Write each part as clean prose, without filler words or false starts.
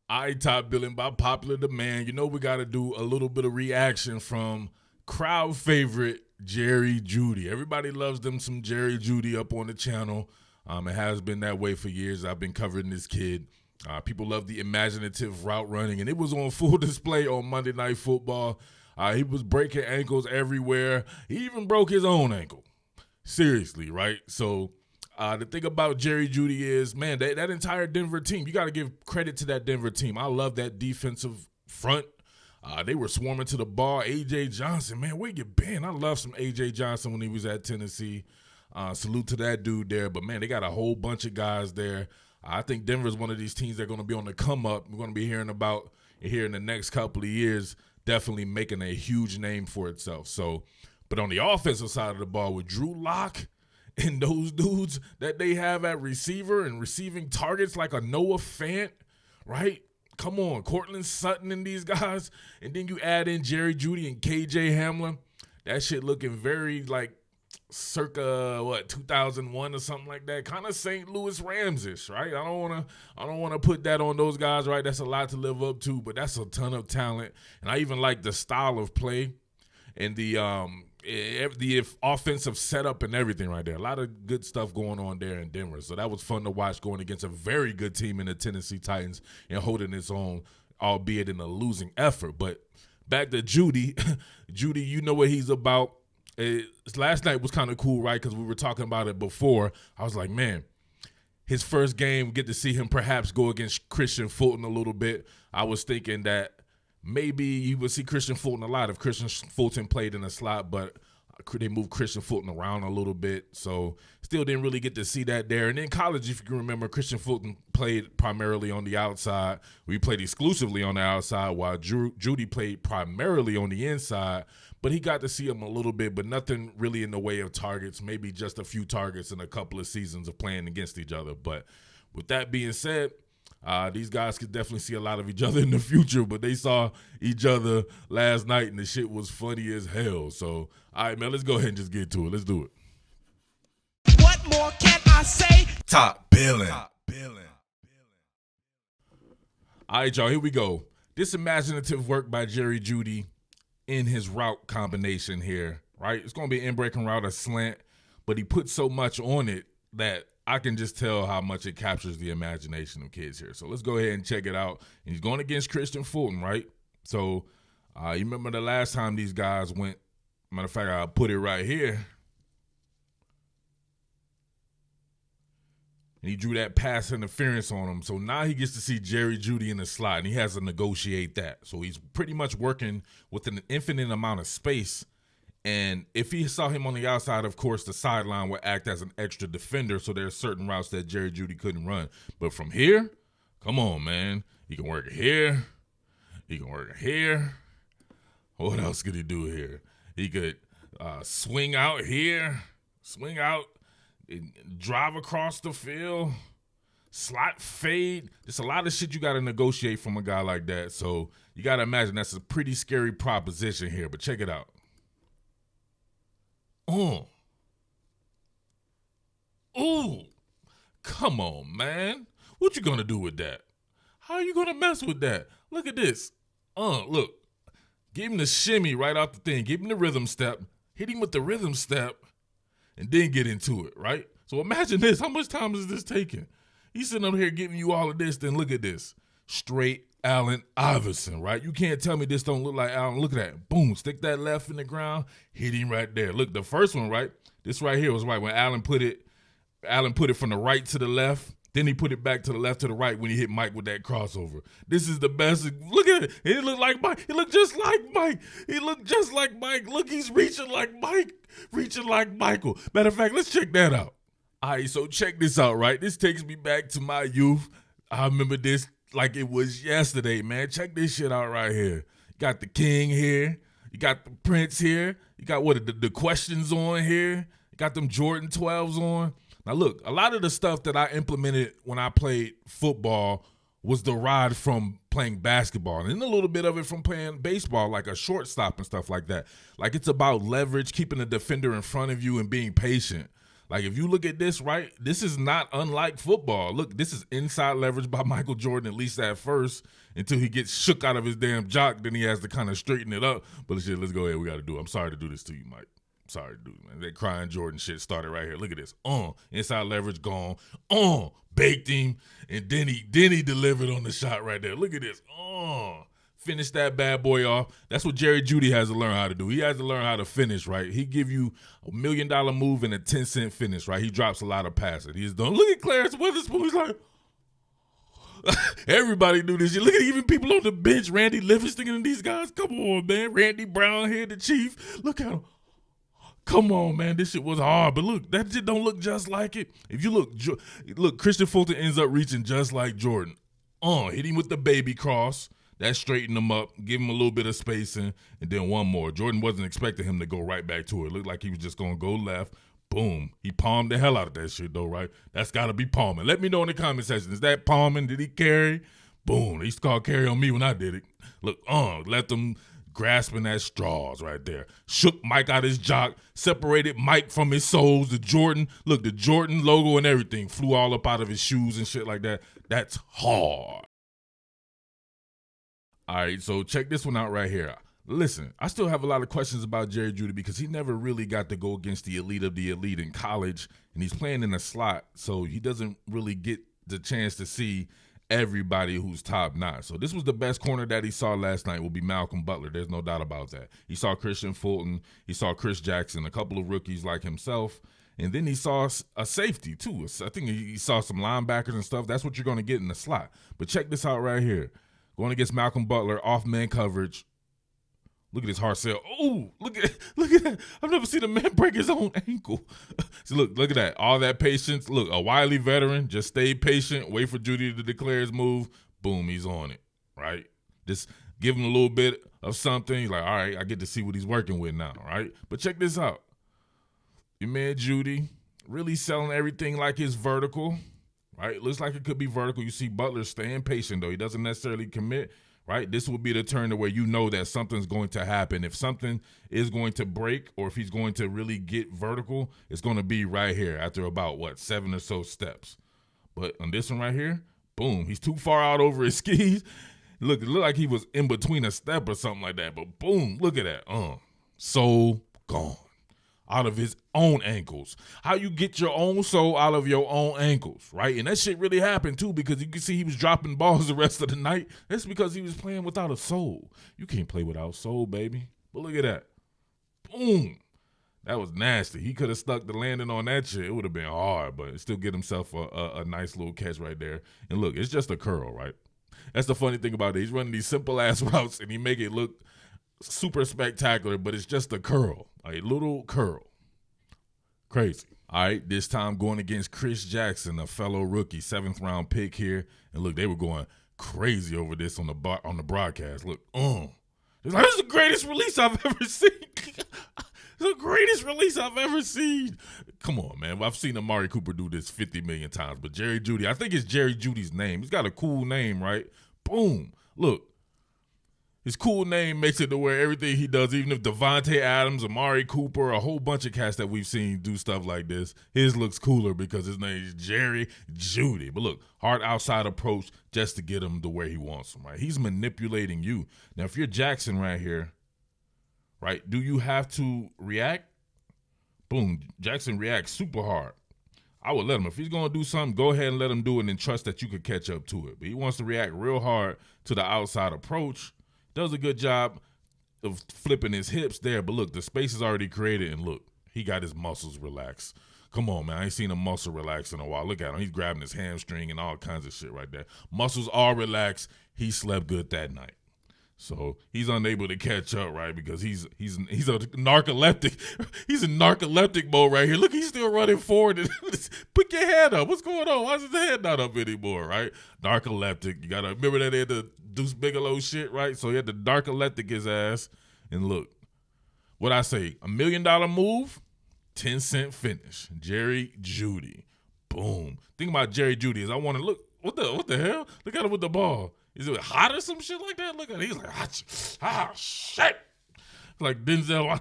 I top Billin by popular demand. You know we got to do a little bit of reaction from crowd favorite Jerry Jeudy. Everybody loves them some Jerry Jeudy up on the channel. It has been that way for years. I've been covering this kid. People love the imaginative route running, and it was on full display on Monday Night Football. He was breaking ankles everywhere. He even broke his own ankle. Seriously, right? So the thing about Jerry Jeudy is, man, that entire Denver team, you got to give credit to that Denver team. I love that defensive front. They were swarming to the ball. A.J. Johnson, man, where you been? I love some A.J. Johnson when he was at Tennessee. Salute to that dude there. But, man, they got a whole bunch of guys there. I think Denver's one of these teams that are going to be on the come up. We're going to be hearing about here in the next couple of years, definitely making a huge name for itself. So, but on the offensive side of the ball with Drew Lock and those dudes that they have at receiver and receiving targets like a Noah Fant, right? Come on, Cortland Sutton and these guys. And then you add in Jerry Jeudy and KJ Hamler. That shit looking very like circa 2001 or something like that, kind of St. Louis Rams-ish, right? I don't want to put that on those guys, right? That's a lot to live up to, but that's a ton of talent, and I even like the style of play and the offensive setup and everything right there. A lot of good stuff going on there in Denver, so that was fun to watch going against a very good team in the Tennessee Titans and holding its own, albeit in a losing effort. But back to Jeudy. Jeudy, you know what he's about. Last night was kind of cool, right? Because we were talking about it before. I was like, man, his first game, get to see him perhaps go against Christian Fulton a little bit. I was thinking that maybe you would see Christian Fulton a lot if Christian Fulton played in a slot, but they moved Christian Fulton around a little bit. So still didn't really get to see that there. And in college, if you can remember, Christian Fulton played primarily on the outside. We played exclusively on the outside while Jeudy played primarily on the inside. But he got to see him a little bit, but nothing really in the way of targets, maybe just a few targets in a couple of seasons of playing against each other. But with that being said, these guys could definitely see a lot of each other in the future, but they saw each other last night, and the shit was funny as hell. So, all right, man, let's go ahead and just get to it. Let's do it. What more can I say? Top Billin. All right, y'all, here we go. This imaginative work by Jerry Jeudy in his route combination here, right? It's going to be an in-breaking route, a slant, but he put so much on it that I can just tell how much it captures the imagination of kids here. So let's go ahead and check it out. And he's going against Christian Fulton, right? So you remember the last time these guys went, matter of fact, I'll put it right here. And he drew that pass interference on him. So now he gets to see Jerry Jeudy in the slot, and he has to negotiate that. So he's pretty much working with an infinite amount of space. And if he saw him on the outside, of course, the sideline would act as an extra defender. So there's certain routes that Jerry Jeudy couldn't run. But from here, come on, man. He can work here. He can work here. What else could he do here? He could swing out here, swing out, drive across the field, slot fade. There's a lot of shit you got to negotiate from a guy like that. So you got to imagine that's a pretty scary proposition here. But check it out. Ooh, come on, man. What you gonna do with that? How are you gonna mess with that? Look at this. Look. Give him the shimmy right off the thing. Give him the rhythm step. Hit him with the rhythm step. And then get into it, right? So imagine this. How much time is this taking? He's sitting up here giving you all of this. Then look at this. Straight Allen Iverson, right? You can't tell me this don't look like Allen. Look at that. Boom. Stick that left in the ground. Hit him right there. Look, the first one, right? This right here was right when Allen put it from the right to the left. Then he put it back to the left to the right when he hit Mike with that crossover. This is the best. Look at it. It looked like Mike. He looked just like Mike. He looked just like Mike. Look, he's reaching like Mike. Reaching like Michael. Matter of fact, let's check that out. All right, so check this out, right? This takes me back to my youth. I remember this like it was yesterday, man. Check this shit out right here. You got the king here. You got the prince here. You got the questions on here. You got them Jordan 12s on. Now, look, a lot of the stuff that I implemented when I played football was derived from playing basketball, and then a little bit of it from playing baseball, like a shortstop and stuff like that. Like, it's about leverage, keeping the defender in front of you and being patient. Like, if you look at this, right, this is not unlike football. Look, this is inside leverage by Michael Jordan, at least at first, until he gets shook out of his damn jock. Then he has to kind of straighten it up. But shit, let's go ahead. We got to do it. I'm sorry to do this to you, Mike. Sorry to do it, man. That crying Jordan shit started right here. Look at this. Inside leverage gone. Baked him. And then he delivered on the shot right there. Look at this. Finish that bad boy off. That's what Jerry Jeudy has to learn how to do. He has to learn how to finish, right? He give you $1 million move and a 10-cent finish, right? He drops a lot of passes. He's done. Look at Clarence Witherspoon. He's like, everybody do this shit. Look at even people on the bench. Randy Livingston and these guys. Come on, man. Randy Brown here, the Chief. Look at him. Come on, man. This shit was hard. But look, that shit don't look just like it. If you look, Christian Fulton ends up reaching just like Jordan. Hit him with the baby cross. That straightened him up, give him a little bit of spacing, and then one more. Jordan wasn't expecting him to go right back to it. It looked like he was just going to go left. Boom. He palmed the hell out of that shit, though, right? That's got to be palming. Let me know in the comment section. Is that palming? Did he carry? Boom. They used to call carry on me when I did it. Look, let them grasping at straws right there. Shook Mike out his jock, separated Mike from his soles. The Jordan logo and everything flew all up out of his shoes and shit like that. That's hard. All right, so check this one out right here. Listen, I still have a lot of questions about Jerry Jeudy because he never really got to go against the elite of the elite in college, and he's playing in a slot, so he doesn't really get the chance to see everybody who's top notch. So this was the best corner that he saw last night will be Malcolm Butler. There's no doubt about that. He saw Christian Fulton. He saw Chris Jackson, a couple of rookies like himself, and then he saw a safety too. I think he saw some linebackers and stuff. That's what you're going to get in the slot. But check this out right here. Going against Malcolm Butler, off man coverage. Look at his hard sell. Oh, look at that. I've never seen a man break his own ankle. So look at that. All that patience. Look, a wily veteran just stayed patient, wait for Jeudy to declare his move. Boom, he's on it, right? Just give him a little bit of something. He's like, all right, I get to see what he's working with now, right? But check this out. Your man Jeudy really selling everything like it's vertical. Right, looks like it could be vertical. You see Butler staying patient, though. He doesn't necessarily commit, right? This will be the turn to where you know that something's going to happen. If something is going to break or if he's going to really get vertical, it's going to be right here after about, 7 or so steps. But on this one right here, boom, he's too far out over his skis. Look, it looked like he was in between a step or something like that. But boom, look at that. So gone. Out of his own ankles. How you get your own soul out of your own ankles, right? And that shit really happened too because you can see he was dropping balls the rest of the night. That's because he was playing without a soul. You can't play without soul, baby. But look at that. Boom. That was nasty. He could have stuck the landing on that shit. It would have been hard, but still get himself a nice little catch right there. And look, it's just a curl, right? That's the funny thing about it. He's running these simple-ass routes, and he make it look super spectacular, but it's just a curl, a little curl. Crazy. All right, this time going against Chris Jackson, a fellow rookie, 7th-round pick here. And look, they were going crazy over this on the broadcast. Look, it's like, this is the greatest release I've ever seen. The greatest release I've ever seen. Come on, man. I've seen Amari Cooper do this 50 million times, but Jerry Jeudy, I think it's Jerry Jeudy's name. He's got a cool name, right? Boom. Look. His cool name makes it to where everything he does, even if Devontae Adams, Amari Cooper, a whole bunch of cats that we've seen do stuff like this, his looks cooler because his name is Jerry Jeudy. But look, hard outside approach just to get him to where he wants him, right? He's manipulating you. Now, if you're Jackson right here, right, do you have to react? Boom, Jackson reacts super hard. I would let him. If he's going to do something, go ahead and let him do it and trust that you could catch up to it. But he wants to react real hard to the outside approach. Does a good job of flipping his hips there, but look, the space is already created, and look, he got his muscles relaxed. Come on, man, I ain't seen a muscle relax in a while. Look at him, he's grabbing his hamstring and all kinds of shit right there. Muscles are relaxed. He slept good that night. So he's unable to catch up, right? Because he's a narcoleptic. He's in narcoleptic mode right here. Look, he's still running forward. Put your head up. What's going on? Why is his head not up anymore, right? Narcoleptic. You got to remember that they had the Deuce Bigelow shit, right? So he had to narcoleptic his ass. And look, what I say, $1 million move, 10-cent finish. Jerry Jeudy. Boom. Thing about Jerry Jeudy is I want to look. What the hell? Look at him with the ball. Is it hot or some shit like that? Look at it. He's like, shit. Like Denzel,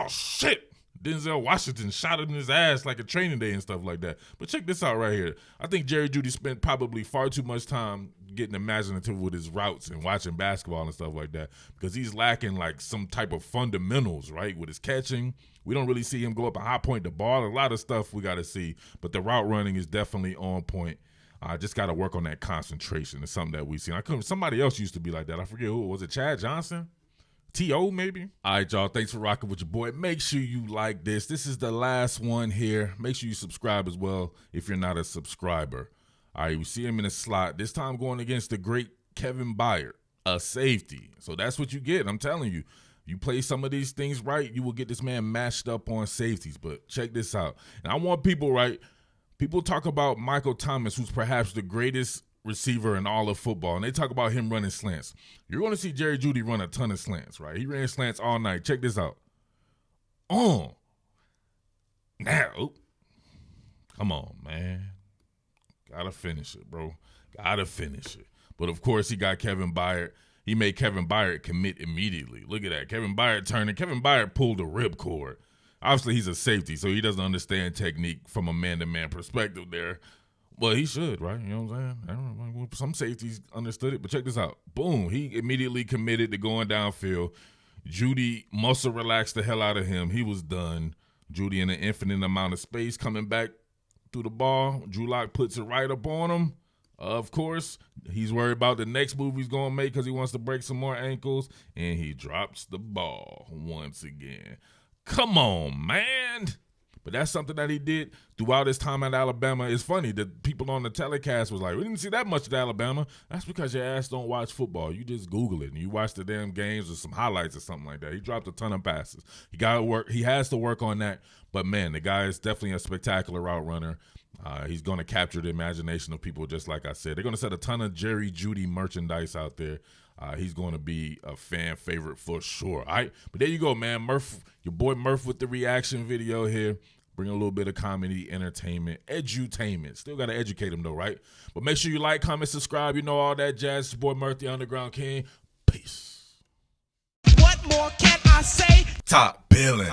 shit. Denzel Washington shot him in his ass like a training day and stuff like that. But check this out right here. I think Jerry Jeudy spent probably far too much time getting imaginative with his routes and watching basketball and stuff like that because he's lacking like some type of fundamentals, right, with his catching. We don't really see him go up and high point the ball. A lot of stuff we got to see, but the route running is definitely on point. I just got to work on that concentration. It's something that we see. Somebody else used to be like that. I forget who. Was it Chad Johnson? T.O. maybe? All right, y'all. Thanks for rocking with your boy. Make sure you like this. This is the last one here. Make sure you subscribe as well if you're not a subscriber. All right, we see him in the slot. This time going against the great Kevin Byard, a safety. So that's what you get. I'm telling you. You play some of these things right, you will get this man matched up on safeties. But check this out. And I want people, right, people talk about Michael Thomas, who's perhaps the greatest receiver in all of football, and they talk about him running slants. You're going to see Jerry Jeudy run a ton of slants, right? He ran slants all night. Check this out. Now, come on, man. Got to finish it, bro. Got to finish it. But, of course, he got Kevin Byard. He made Kevin Byard commit immediately. Look at that. Kevin Byard turning. Kevin Byard pulled a ripcord. Obviously, he's a safety, so he doesn't understand technique from a man-to-man perspective there. Well, he should, right? You know what I'm saying? I don't know. Some safeties understood it, but check this out. Boom. He immediately committed to going downfield. Jeudy muscle relaxed the hell out of him. He was done. Jeudy in an infinite amount of space coming back through the ball. Drew Lock puts it right up on him. Of course, he's worried about the next move he's going to make because he wants to break some more ankles, and he drops the ball once again. Come on, man. But that's something that he did throughout his time at Alabama. It's funny that people on the telecast was like, we didn't see that much at Alabama. That's because your ass don't watch football. You just Google it, and you watch the damn games or some highlights or something like that. He dropped a ton of passes. He got to work. He has to work on that. But, man, the guy is definitely a spectacular route runner. He's going to capture the imagination of people, just like I said. They're going to set a ton of Jerry Jeudy merchandise out there. He's going to be a fan favorite for sure. All right, but there you go, man. Murf, your boy Murf with the reaction video here. Bring a little bit of comedy, entertainment, edutainment. Still got to educate them, though, right? But make sure you like, comment, subscribe. You know all that jazz. It's your boy Murf, the Underground King. Peace. What more can I say? Top Billin.